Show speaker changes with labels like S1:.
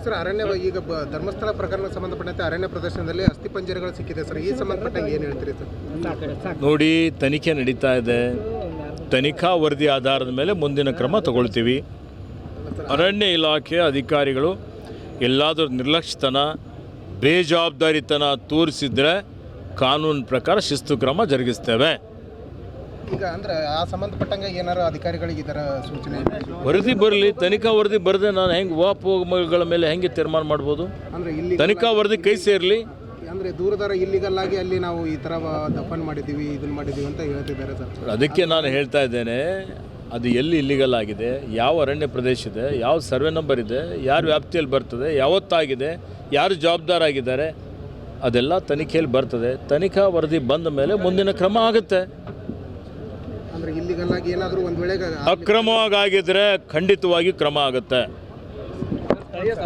S1: Sir ಅರಣ್ಯ ಈಗ ಧರ್ಮಸ್ಥಳ ಪ್ರಕರಣ ಸಂಬಂಧಪಟ್ಟಂತೆ ಅರಣ್ಯ ಪ್ರದರ್ಶನದಲ್ಲಿ ಅಸ್ಥಿಪಂಜರಗಳು ಸಿಕ್ಕಿದೆ ಸರ್, ಈ ಸಂಬಂಧಪಟ್ಟಂಗೆ ಏನು ಹೇಳ್ತೀರಿ ಸರ್?
S2: ನೋಡಿ, ತನಿಖೆ ನಡೀತಾ ಇದೆ. ತನಿಖಾ ವರದಿ ಆಧಾರದ ಮೇಲೆ ಮುಂದಿನ ಕ್ರಮ ತಗೊಳ್ತೀವಿ. ಅರಣ್ಯ ಇಲಾಖೆ ಅಧಿಕಾರಿಗಳು ಎಲ್ಲಾದರೂ ನಿರ್ಲಕ್ಷ್ಯತನ, ಬೇಜವಾಬ್ದಾರಿತನ ತೋರಿಸಿದ್ರೆ ಕಾನೂನು ಪ್ರಕಾರ ಶಿಸ್ತು ಕ್ರಮ ಜರುಗಿಸ್ತೇವೆ.
S1: ಈಗ ಅಂದರೆ ಆ ಸಂಬಂಧಪಟ್ಟಂಗೆ ಏನಾರು ಅಧಿಕಾರಿಗಳಿಗೆ ಇದರ ಸೂಚನೆ
S2: ವರದಿ ಬರಲಿ, ತನಿಖಾ ವರದಿ ಬರದೆ ನಾನು ಹೆಂಗೆ ವಾಪಗಳ ಮೇಲೆ ಹೆಂಗೆ ತೀರ್ಮಾನ ಮಾಡ್ಬೋದು?
S1: ಅಂದರೆ ಇಲ್ಲಿ
S2: ತನಿಖಾ ವರದಿ ಕೈ ಸೇರಲಿ.
S1: ಅಂದರೆ ದೂರದಾರ ಇಲ್ಲಿಗಲ್ ಆಗಿ ಅಲ್ಲಿ ನಾವು ಈ ಥರ ದಫನ್ ಮಾಡಿದ್ದೀವಿ, ಇದನ್ನು ಮಾಡಿದ್ದೀವಿ ಅಂತ ಹೇಳ್ತಿದ್ದಾರೆ ಸರ್.
S2: ಅದಕ್ಕೆ ನಾನು ಹೇಳ್ತಾ ಇದ್ದೇನೆ, ಅದು ಎಲ್ಲಿ ಇಲ್ಲಿಗಲ್ ಆಗಿದೆ, ಯಾವ ಅರಣ್ಯ ಪ್ರದೇಶ ಇದೆ, ಯಾವ ಸರ್ವೆ ನಂಬರ್ ಇದೆ, ಯಾರು ವ್ಯಾಪ್ತಿಯಲ್ಲಿ ಬರ್ತದೆ, ಯಾವತ್ತಾಗಿದೆ, ಯಾರು ಜವಾಬ್ದಾರಾಗಿದ್ದಾರೆ, ಅದೆಲ್ಲ ತನಿಖೆಯಲ್ಲಿ ಬರ್ತದೆ. ತನಿಖಾ ವರದಿ ಬಂದ ಮೇಲೆ ಮುಂದಿನ ಕ್ರಮ ಆಗುತ್ತೆ.
S1: ಅಂದರೆ ಇಲ್ಲಿಗಲ್ ಆಗಿ ಏನಾದರೂ ಒಂದು ವೇಳೆ
S2: ಅಕ್ರಮವಾಗಿದ್ದರೆ ಖಂಡಿತವಾಗಿ ಕ್ರಮ ಆಗುತ್ತೆ.